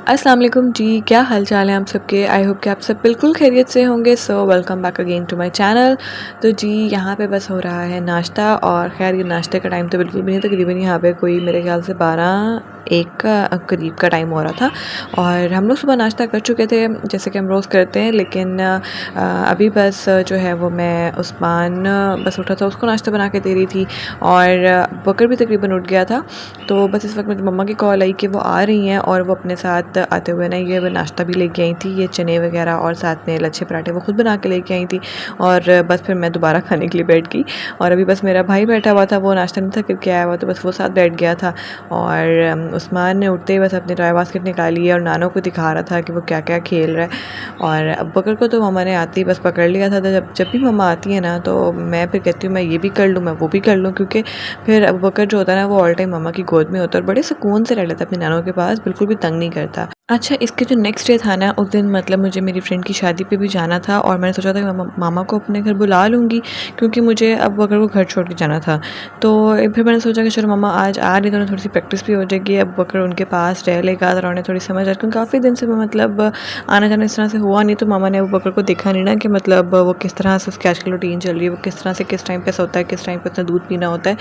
अस्सलाम वालेकुम जी, क्या हाल चाल है आप सबके। आई होप कि आप सब बिल्कुल खैरियत से होंगे। So welcome back again to my channel. तो जी यहाँ पे बस हो रहा है नाश्ता, और खैर ये नाश्ते का टाइम तो बिल्कुल भी नहीं, तकरीबन यहाँ पे कोई मेरे ख्याल से 12-1 का करीब का टाइम हो रहा था। और हम लोग सुबह नाश्ता कर चुके थे जैसे कि हम रोज़ करते हैं, लेकिन अभी बस जो है वो मैं उस्मान बस उठा था, उसको नाश्ता बना के दे रही थी, और बकर भी तकरीबन उठ गया था। तो बस इस वक्त मुझे मम्मा की कॉल आई कि वो आ रही हैं, और वो अपने साथ आते हुए ना ये नाश्ता भी लेके आई थी, ये चने वगैरह और साथ में लच्छे पराठे वो खुद बना के लेके आई थी। और बस फिर मैं दोबारा खाने के लिए बैठ गई, और अभी बस मेरा भाई बैठा हुआ था, वो नाश्ता नहीं था करके आया हुआ, तो बस वो साथ बैठ गया था। और उस्मान ने उठते ही बस अपनी टॉय बास्केट निकाली है और नानों को दिखा रहा था कि वो क्या क्या खेल रहा है। और अब बकर को तो मम्मा ने आते ही बस पकड़ लिया था। तो जब जब भी मम्मा आती है ना, तो मैं फिर कहती हूँ मैं ये भी कर लूँ, मैं वो भी कर लूँ, क्योंकि फिर अबू बकर जो होता है ना वो ऑल टाइम मम्मा की गोद में होता है और बड़े सुकून से रह लेता है अपनी नानों के पास, बिल्कुल भी तंग नहीं करता। अच्छा, इसके जो नेक्स्ट डे था ना, उस दिन मतलब मुझे मेरी फ्रेंड की शादी पे भी जाना था, और मैंने सोचा था कि मामा को अपने घर बुला लूँगी, क्योंकि मुझे अब अगर वो घर छोड़ के जाना था। तो फिर मैंने सोचा कि चलो मामा आज आ रही, तो उन्हें थोड़ी सी प्रैक्टिस भी हो जाएगी, अब बकर उनके पास रह लेगा और उन्हें थोड़ी समझ आ, क्योंकि काफ़ी दिन से मैं मतलब आना जाना इस तरह से हुआ नहीं, तो मामा ने अबू बकर को देखा नहीं ना कि मतलब वो किस तरह से उसकी आजकल रूटीन चल रही है, वो किस तरह से किस टाइम पे सोता है, किस टाइम पे उसने दूध पीना होता है।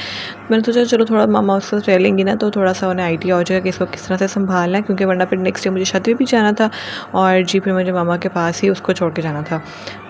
मैंने सोचा चलो थोड़ा मामा उसके साथ रह लेंगी ना, तो थोड़ा सा उन्हें आइडिया हो जाएगा कि इसको किस तरह से संभालना है, क्योंकि वरना फिर नेक्स्ट डे मुझे शादी में भी जाना था, और जी फिर मुझे मामा के पास ही उसको छोड़ के जाना था।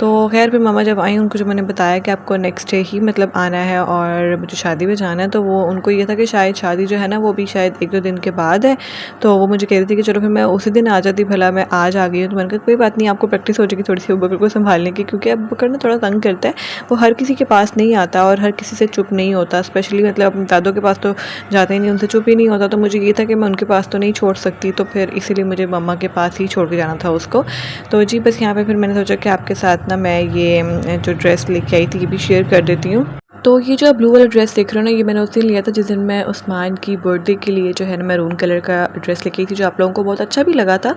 तो खैर फिर मामा जब आई, उनको जो मैंने बताया कि आपको नेक्स्ट डे ही मतलब आना है और मुझे शादी में जाना है, तो वो उनको ये था कि शायद शादी जो है ना वो भी शायद 1-2 दिन के बाद है। तो वो मुझे कह रही थी कि चलो फिर मैं उसी दिन आ जाती, भला मैं आज आ गई हूँ। तो मैंने कहा कोई बात नहीं, आपको प्रैक्टिस हो जाएगी थोड़ी सी अबू बकर को संभालने की, क्योंकि अबू बकर ना थोड़ा तंग करता है, वो हर किसी के पास नहीं आता और हर किसी से चुप नहीं होता, स्पेशली मतलब अपने दादों के पास तो जाता ही नहीं, उनसे चुप ही नहीं होता। तो मुझे ये था कि मैं उनके पास तो नहीं छोड़ सकती, तो फिर इसीलिए मुझे मम्मा के पास ही छोड़ के जाना था उसको। तो जी बस यहाँ पे फिर मैंने सोचा कि आपके साथ ना मैं ये जो ड्रेस लेके आई थी ये भी शेयर कर देती हूँ। तो ये जो आप ब्लू वाला ड्रेस देख रहे हो ना, ये मैंने उस दिन लिया था जिस दिन मैं उस्मान की बर्थडे के लिए जो है ना मैरून कलर का ड्रेस लेके आई थी, जो आप लोगों को बहुत अच्छा भी लगा था।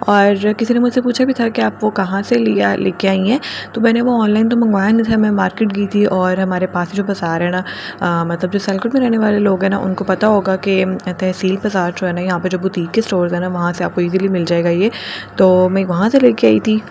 और किसी ने मुझसे पूछा भी था कि आप वो कहाँ से लेके आई हैं। तो मैंने वो ऑनलाइन तो मंगवाया नहीं था, मैं मार्केट गई थी, और हमारे पास जो बाज़ार है ना, मतलब जो सियालकोट में रहने वाले लोग हैं ना, उनको पता होगा कि तहसील बाज़ार जो है ना, यहाँ पे जो बुटीक के स्टोर्स हैं ना, वहाँ से आपको ईज़िली मिल जाएगा ये। तो मैं वहाँ से लेके आई थी।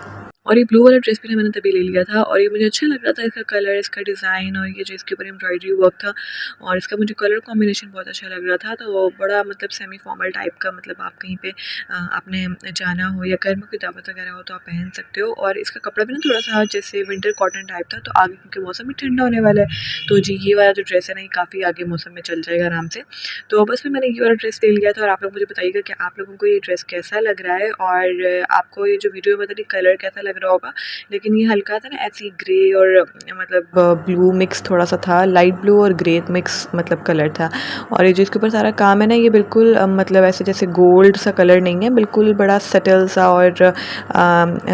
और ये ब्लू वाला ड्रेस भी ना मैंने तभी ले लिया था, और ये मुझे अच्छा लग रहा था, इसका कलर, इसका डिज़ाइन, और ये जो इसके ऊपर एम्ब्रॉयडरी वर्क था, और इसका मुझे कलर कॉम्बिनेशन बहुत अच्छा लग रहा था। तो बड़ा मतलब सेमी फॉर्मल टाइप का, मतलब आप कहीं पे आपने जाना हो या घर में कोई दावत वगैरह हो तो आप पहन सकते हो। और इसका कपड़ा भी ना थोड़ा सा जैसे विंटर कॉटन टाइप था, तो आगे क्योंकि मौसम भी ठंडा होने वाला है, तो जी ये वाला जो ड्रेस है ना, ये काफ़ी आगे मौसम में चल जाएगा आराम से। तो बस फिर मैंने ये वाला ड्रेस ले लिया था, और आप लोग मुझे बताइएगा कि आप लोगों को ये ड्रेस कैसा लग रहा है, और आपको ये जो वीडियो में पता नहीं कलर कैसा लग रहा होगा, लेकिन ये हल्का था ना ऐसी ग्रे और मतलब ब्लू मिक्स थोड़ा सा था, लाइट ब्लू और ग्रे मिक्स मतलब कलर था। और ये जो इसके ऊपर सारा काम है ना, ये बिल्कुल मतलब ऐसे जैसे गोल्ड सा कलर नहीं है, बिल्कुल बड़ा सटल सा और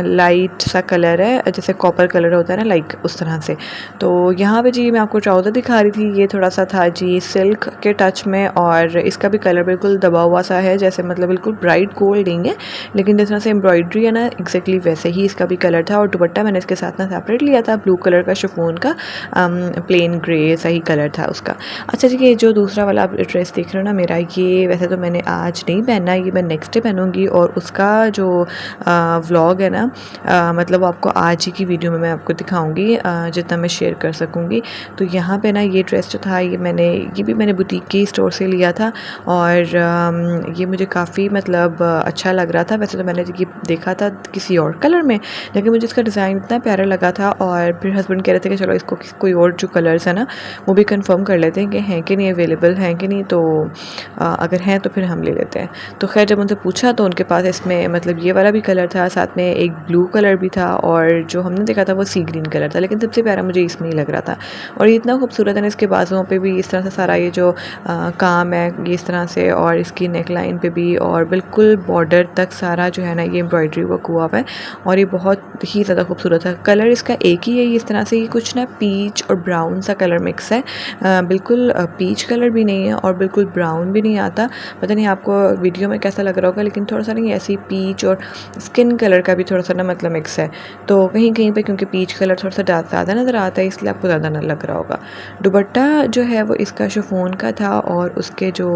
लाइट सा कलर है, जैसे कॉपर कलर होता है ना, लाइक उस तरह से। तो यहाँ पे जी मैं आपको ट्राउज़र दिखा रही थी, ये थोड़ा सा था जी सिल्क के टच में, और इसका भी कलर बिल्कुल दबा हुआ सा है, जैसे मतलब बिल्कुल ब्राइट गोल्ड नहीं है, लेकिन जिस तरह से एम्ब्रॉयडरी है ना एग्जैक्टली वैसे ही इसका भी कलर था। और दुपट्टा मैंने इसके साथ ना सेपरेट लिया था, ब्लू कलर का शिफॉन का, प्लेन ग्रे सही कलर था उसका। अच्छा जी, ये जो दूसरा वाला आप ड्रेस देख रहे हो ना मेरा, ये वैसे तो मैंने आज नहीं पहना, ये मैं नेक्स्ट डे पहनूंगी, और उसका जो व्लॉग है ना, मतलब वो आपको आज ही की वीडियो में मैं आपको दिखाऊंगी, जितना मैं शेयर कर सकूंगी। तो यहाँ पे ना ये ड्रेस जो था, ये भी मैंने बुटीक के स्टोर से लिया था, और ये मुझे काफ़ी मतलब अच्छा लग रहा था। वैसे तो मैंने ये देखा था किसी और कलर में, लेकिन मुझे इसका डिज़ाइन इतना प्यारा लगा था, और फिर हस्बैंड कह रहे थे कि चलो इसको कोई और जो कलर्स है ना वो भी कंफर्म कर लेते हैं कि हैं कि नहीं, अवेलेबल हैं कि नहीं, तो अगर हैं तो फिर हम ले लेते हैं। तो खैर जब उनसे पूछा तो उनके पास इसमें मतलब ये वाला भी कलर था, साथ में एक ब्लू कलर भी था, और जो हमने देखा था वो सी ग्रीन कलर था, लेकिन सबसे प्यारा मुझे इसमें ही लग रहा था। और ये इतना खूबसूरत है ना, इसके बाजुओं पे भी इस तरह से सारा ये जो काम है ये इस तरह से, और इसकी नेक लाइन पे भी, और बिल्कुल बॉर्डर तक सारा जो है ना ये एम्ब्रॉयडरी वर्क हुआ हुआ है, और ये बहुत ही ज़्यादा खूबसूरत है। कलर इसका एक ही है, इस तरह से ये कुछ ना पीच और ब्राउन सा कलर मिक्स है। बिल्कुल पीच कलर भी नहीं है और बिल्कुल ब्राउन भी नहीं आता। पता नहीं आपको वीडियो में कैसा लग रहा होगा, लेकिन थोड़ा सा नहीं ऐसी पीच और स्किन कलर का भी थोड़ा सा ना मतलब मिक्स है। तो कहीं कहीं पे क्योंकि पीच कलर थोड़ा सा ज़्यादा नज़र आता है, इसलिए आपको ज़्यादा ना लग रहा होगा। दुपट्टा जो है वो इसका शिफॉन का था और उसके जो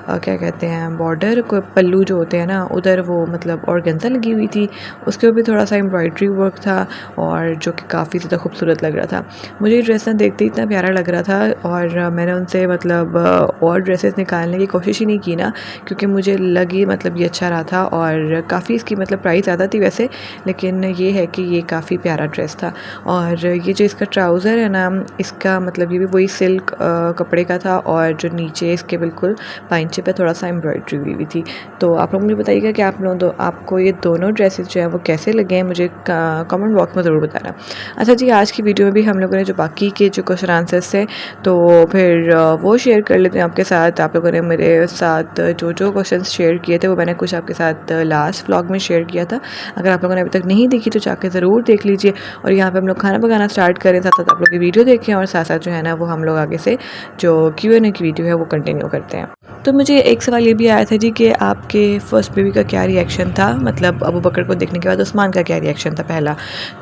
क्या कहते हैं बॉर्डर को पल्लू जो होते हैं ना, उधर वो मतलब ऑर्गेन्जा लगी हुई थी, उसके ऊपर भी थोड़ा सा एम्ब्रॉयडरी वर्क था और जो कि काफ़ी ज़्यादा खूबसूरत लग रहा था। मुझे ये ड्रेस ना देखते ही इतना प्यारा लग रहा था और मैंने उनसे मतलब और ड्रेसेस निकालने की कोशिश ही नहीं की ना, क्योंकि मुझे लगी मतलब ये अच्छा रहा था और काफ़ी इसकी मतलब प्राइस ज़्यादा थी वैसे, लेकिन ये है कि ये काफ़ी प्यारा ड्रेस था। और ये जो इसका ट्राउज़र है ना, इसका मतलब ये भी वही सिल्क कपड़े का था और जो नीचे इसके बिल्कुल पाइंचे पे थोड़ा सा एम्ब्रॉयडरी हुई हुई थी। तो आप लोग मुझे बताइएगा कि आपको ये दोनों ड्रेसेस जो हैं वो कैसे लगे हैं, मुझे कमेंट बॉक्स में ज़रूर बताना। अच्छा जी, आज की वीडियो में भी हम लोगों ने जो बाकी के जो क्वेश्चन आंसर्स थे तो फिर वो शेयर कर लेते हैं आपके साथ। आप लोगों ने मेरे साथ जो क्वेश्चन शेयर किए थे वो मैंने कुछ आपके साथ लास्ट व्लॉग में शेयर किया था। अगर आप लोगों ने अभी तक नहीं देखी तो जाके ज़रूर देख लीजिए। और यहाँ पे हम लोग खाना पकाना स्टार्ट करें, साथ साथ आप लोग की वीडियो देखें और साथ साथ जो है ना वो हम लोग आगे से जो Q&A की वीडियो है वो कंटिन्यू करते हैं। तो मुझे एक सवाल ये भी आया था जी कि आपके फर्स्ट बेबी का क्या रिएक्शन था, मतलब अबू बकर को देखने के बाद उस्मान का क्या रिएक्शन था पहला।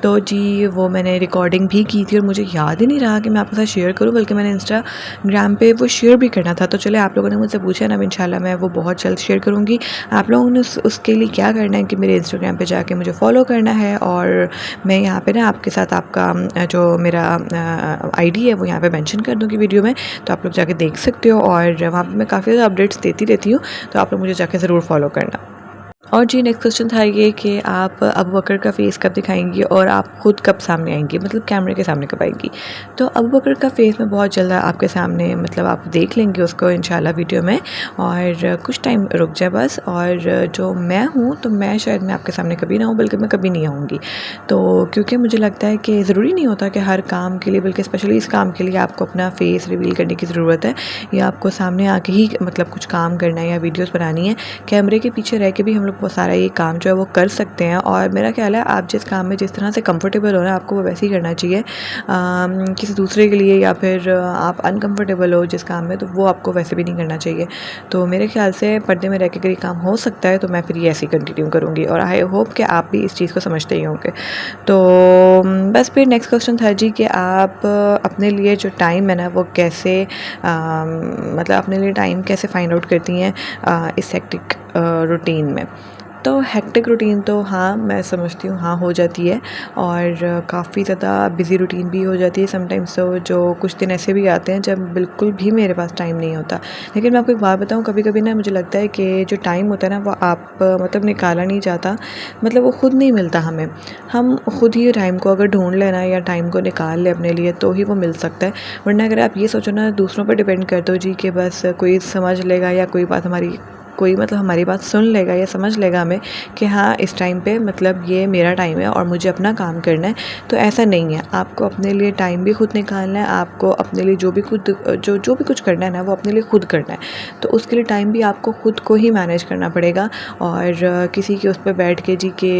तो जी वो मैंने रिकॉर्डिंग भी की थी और मुझे याद ही नहीं रहा कि मैं आपके साथ शेयर करूं, बल्कि मैंने इंस्टाग्राम पे वो शेयर भी करना था। तो चले, आप लोगों ने मुझसे पूछा ना, इंशाल्लाह मैं वो बहुत जल्द शेयर करूँगी। आप लोगों ने उसके लिए क्या करना है कि मेरे इंस्टाग्राम पर जाके मुझे फॉलो करना है और मैं यहाँ पर ना आपके साथ आपका जो मेरा ID है वो यहाँ पर मैंशन कर दूँगी वीडियो में, तो आप लोग जाके देख सकते हो। और वहाँ पर मैं काफ़ी ज़्यादा अपडेट्स देती रहती हूँ, तो आप लोग मुझे जाके ज़रूर फॉलो करना। और जी नेक्स्ट क्वेश्चन था ये कि आप अबू बकर का फेस कब दिखाएंगी और आप खुद कब सामने आएंगी, मतलब कैमरे के सामने कब आएंगी। तो अबू बकर का फेस मैं बहुत जल्द आपके सामने मतलब आप देख लेंगे उसको इंशाल्लाह वीडियो में, और कुछ टाइम रुक जाए बस। और जो मैं हूँ तो मैं शायद मैं आपके सामने कभी ना हूँ, बल्कि मैं कभी नहीं आऊँगी। तो क्योंकि मुझे लगता है कि ज़रूरी नहीं होता कि हर काम के लिए, बल्कि स्पेशली इस काम के लिए आपको अपना फेस रिवील करने की ज़रूरत है, या आपको सामने आके ही मतलब कुछ काम करना है या वीडियोज़ बनानी है। कैमरे के पीछे रह के भी हम लोग वो सारा ये काम जो है वो कर सकते हैं। और मेरा ख्याल है आप जिस काम में जिस तरह से कंफर्टेबल हो ना, आपको वो वैसे ही करना चाहिए। किसी दूसरे के लिए या फिर आप अनकंफर्टेबल हो जिस काम में, तो वो आपको वैसे भी नहीं करना चाहिए। तो मेरे ख्याल से पर्दे में रह के अगर ये काम हो सकता है तो मैं फिर ये ऐसे ही कंटिन्यू करूँगी, और आई होप कि आप भी इस चीज़ को समझते ही होंगे। तो बस फिर नेक्स्ट क्वेश्चन था जी कि आप अपने लिए जो टाइम है ना वो कैसे मतलब अपने लिए टाइम कैसे फाइंड आउट करती हैं इस हेक्टिक रूटीन में। तो हेक्टिक रूटीन तो हाँ मैं समझती हूँ हाँ हो जाती है, और काफ़ी ज़्यादा बिज़ी रूटीन भी हो जाती है समटाइम्स। तो जो कुछ दिन ऐसे भी आते हैं जब बिल्कुल भी मेरे पास टाइम नहीं होता। लेकिन मैं आपको एक बात बताऊँ, कभी कभी ना मुझे लगता है कि जो टाइम होता है ना वो आप मतलब निकाला नहीं जाता, मतलब वो खुद नहीं मिलता हमें। हम खुद ही टाइम को अगर ढूंढ लेना या टाइम को निकाल ले अपने लिए तो ही वो मिल सकता है। वरना अगर आप ये सोचो ना दूसरों पर डिपेंड कर दो जी कि बस कोई समझ लेगा या कोई मतलब हमारी बात सुन लेगा या समझ लेगा हमें कि हाँ इस टाइम पे मतलब ये मेरा टाइम है और मुझे अपना काम करना है, तो ऐसा नहीं है। आपको अपने लिए टाइम भी खुद निकालना है, आपको अपने लिए जो भी कुछ करना है ना वो अपने लिए खुद करना है। तो उसके लिए टाइम भी आपको खुद को ही मैनेज करना पड़ेगा। और किसी के उस पर बैठ के जी के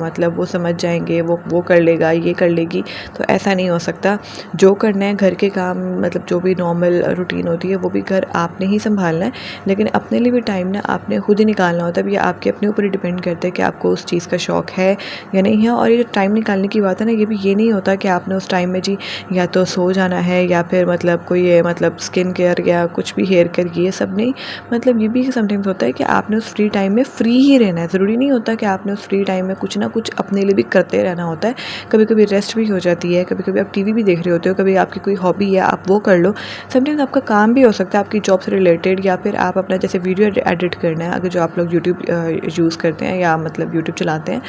मतलब वो समझ जाएंगे, वो कर लेगा, ये कर लेगी, तो ऐसा नहीं हो सकता। जो करना है घर के काम, मतलब जो भी नॉर्मल रूटीन होती है वो भी घर आपने ही संभालना है, लेकिन अपने लिए भी टाइम ना आपने खुद ही निकालना होता है। ये आपके अपने ऊपर ही डिपेंड करता है कि आपको उस चीज़ का शौक़ है या नहीं है। और ये जो टाइम निकालने की बात है ना, ये नहीं होता कि आपने उस टाइम में जी या तो सो जाना है या फिर मतलब कोई मतलब स्किन केयर या कुछ भी हेयर केयर, ये सब नहीं। मतलब ये भी समटाइम्स होता है कि आपने उस फ्री टाइम में फ्री ही रहना है। ज़रूरी नहीं होता कि आपने उस फ्री टाइम में कुछ ना कुछ अपने लिए भी करते रहना होता है। कभी कभी रेस्ट भी हो जाती है, कभी कभी आप TV भी देख रहे होते हो, कभी आपकी कोई हॉबी है आप वो कर लो। समटाइम्स आपका काम भी हो सकता है आपकी जॉब से रिलेटेड, या फिर आप अपना जैसे वीडियो एडिट करना है, अगर जो आप लोग यूट्यूब यूज़ करते हैं या मतलब यूट्यूब चलाते हैं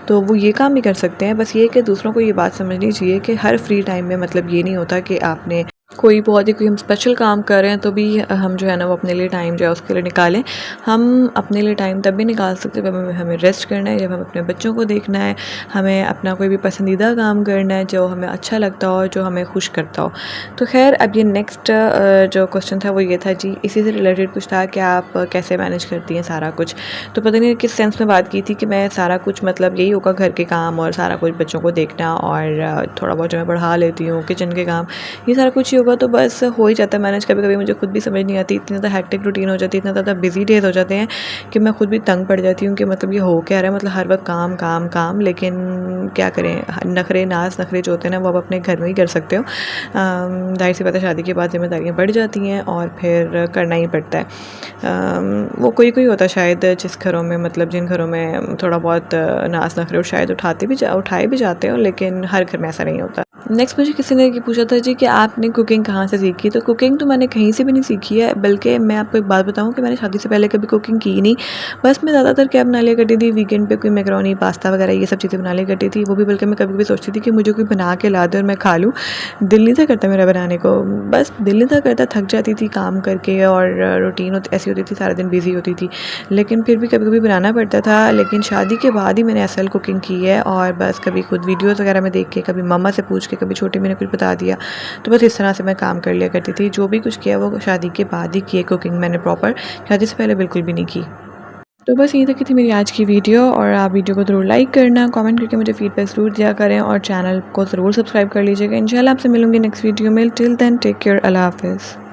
तो वो ये काम भी कर सकते हैं। बस ये कि दूसरों को ये बात समझनी चाहिए कि हर फ्री टाइम में मतलब ये नहीं होता कि आपने कोई बहुत ही कोई हम स्पेशल काम कर रहे हैं तो भी हम जो है ना वो अपने लिए टाइम जो है उसके लिए निकालें। हम अपने लिए टाइम तब भी निकाल सकते हैं जब हमें हमें रेस्ट करना है, जब हमें अपने बच्चों को देखना है, हमें अपना कोई भी पसंदीदा काम करना है जो हमें अच्छा लगता हो, जो हमें खुश करता हो। तो ख़ैर अब ये नेक्स्ट जो क्वेश्चन था वो ये था जी, इसी से रिलेटेड कुछ था कि आप कैसे मैनेज करती हैं सारा कुछ। तो पता नहीं किस सेंस में बात की थी कि मैं सारा कुछ मतलब यही होगा घर के काम और सारा कुछ बच्चों को देखना और थोड़ा बहुत जो मैं पढ़ा लेती हूँ, किचन के काम, ये सारा कुछ ही होगा तो बस हो ही जाता है मैनेज। कभी-कभी मुझे खुद भी समझ नहीं आती, इतनी ज़्यादा हेक्टिक रूटीन हो जाती है, इतना ज़्यादा बिज़ी डेज़ हो जाते हैं कि मैं खुद भी तंग पड़ जाती हूँ कि मतलब ये हो क्या रहा है, मतलब हर वक्त काम, काम, काम। लेकिन क्या करें, नखरे नाज़ नखरे जो होते हैं ना वो आप अपने घर में ही कर सकते हो। ज़ाहिर-सी बात है शादी के बाद ज़िम्मेदारियाँ बढ़ जाती हैं और फिर करना ही पड़ता है। वो कोई-कोई होता है शायद जिस घरों में मतलब जिन घरों में थोड़ा बहुत नाज़ नखरे शायद उठाए भी जाते हो, लेकिन हर घर में ऐसा नहीं होता। नेक्स्ट मुझे किसी ने ये पूछा था जी कि आपने कुकिंग कहाँ से सीखी? तो कुकिंग तो मैंने कहीं से भी नहीं सीखी है, बल्कि मैं आपको एक बात बताऊँ कि मैंने शादी से पहले कभी कुकिंग की नहीं। बस मैं ज़्यादातर क्या बना लिया करती थी, वीकेंड पे कोई मैकरोनी, पास्ता वगैरह ये सब चीज़ें बना लिया करती थी। वो भी बल्कि मैं कभी-कभी सोचती थी कि मुझे कोई बना के ला दे और मैं खा लूँ। दिल नहीं था करता मेरा बनाने को, बस दिल नहीं था करता, थक जाती थी काम करके और रूटीन ऐसी होती थी, सारा दिन बिज़ी होती थी। लेकिन फिर भी कभी-कभी बनाना पड़ता था। लेकिन शादी के बाद ही मैंने असल कुकिंग की है और बस कभी खुद वीडियोज़ वगैरह में देख के, कभी मम्मा से पूछ के, कभी छोटी मैंने कुछ बता दिया, तो बस इस तरह से मैं काम कर लिया करती थी। जो भी कुछ किया वो शादी के बाद ही किए कुकिंग मैंने प्रॉपर, शादी से पहले बिल्कुल भी नहीं की। तो बस यहीं तक की थी मेरी आज की वीडियो और आप वीडियो को ज़रूर लाइक करना, कमेंट करके मुझे फीडबैक ज़रूर दिया करें और चैनल को ज़रूर सब्सक्राइब कर लीजिएगा। इंशाल्लाह आपसे मिलूँगी नेक्स्ट वीडियो में। टिल देन टेक केयर, अल्लाह हाफ़िज़।